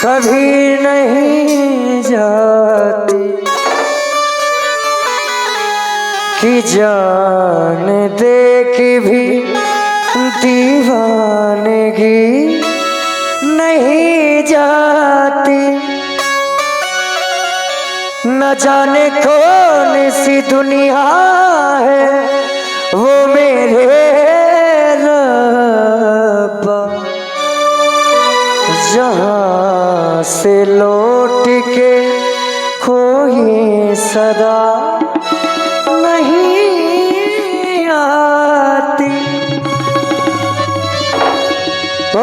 कभी नहीं जाती कि जान दे के भी दीवानगी नहीं जाती। न जाने कौन सी दुनिया है वो मेरे रब्बा, जहाँ से लौट के कोई सदा नहीं आती। ओ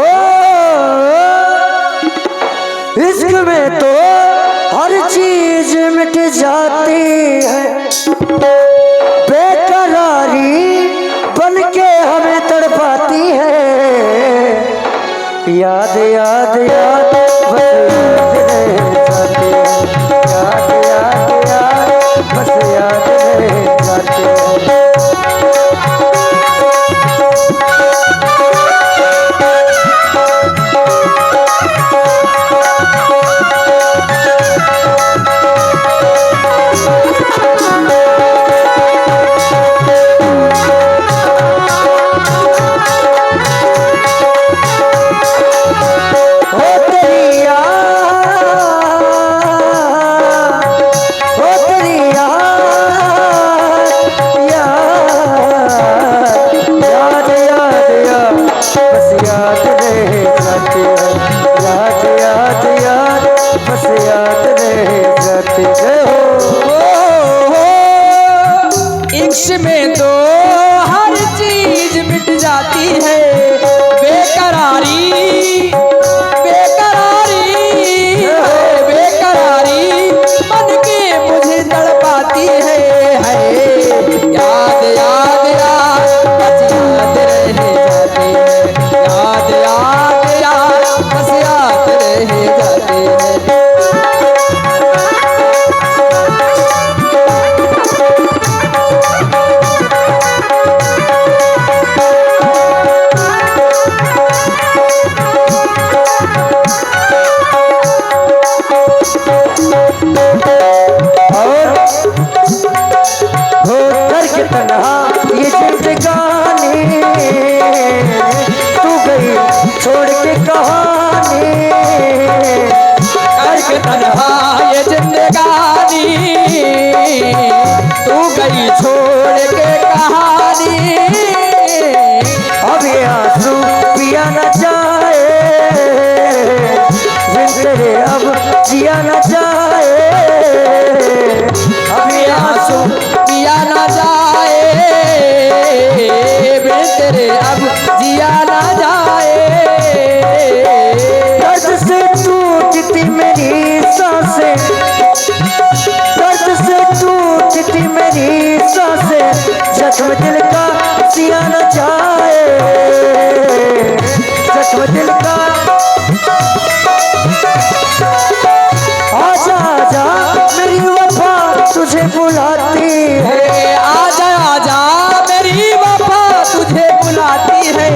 इश्क में तो हर चीज मिट जाती है, बेकरारी बन के हमें तड़पाती है। याद याद याद बस याद रह जाती है, याद याद याद बस याद रह जाती है। इश्क में तो हर चीज मिट जाती है, बेकरारी बेकरारी बेकरारी बन के मुझे तड़पाती है। याद याद याद बस याद रह जाती है, याद याद याद बस याद रह जाती है। तन्हा ये जिंदगानी तू गई छोड़ के कहानी, करके तन्हा ये जिंदगानी तू गई छोड़ के कहानी। अब ये आंसू पिया न जाए, जिंदगी अब जिया न जाए। अब ये आंसू पिया न जाए, तेरे अब जिया न जाए। दर्द से टूटती मेरी सांसें, दर्द से टूटती मेरी सांसें, जख्म दिल का सिया न जाए, जख्म दिल का। आजा आजा मेरी वफा तुझे बुलाती है, आजा आजा मेरी वफा तुझे बुलाती है।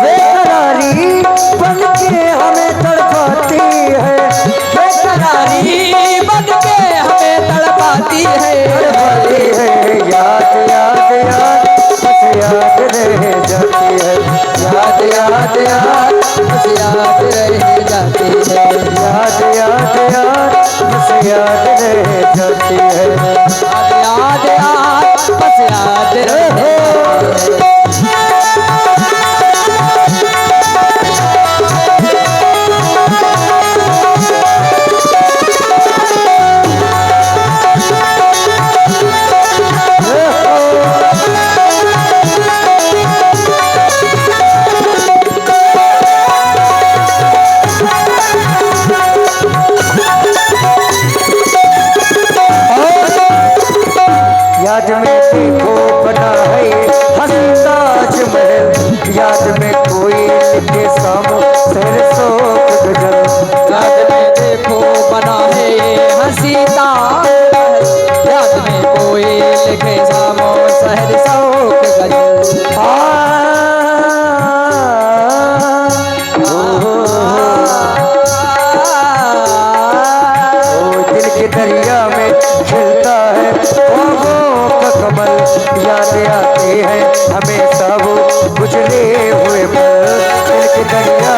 बेकरारी बन के हमें तड़पाती है, बेकरारी बन के हमें तड़पाती है। तड़पाती है। याद याद याद बस याद रह जाती है, याद याद याद बस याद रह जाती है, याद याद याद बस याद रह जाती है। याद याद याद बस याद रह जाती है। याद में देखो बना है हंसता महल, याद में कोई लिखे सामो सहर शोक गजल। याद में देखो बना है हंसीता, याद में कोई लिखे सामो सहर शोक गजल। याद आते हैं हमें सब गुजरे हुए पल, दिल के दरिया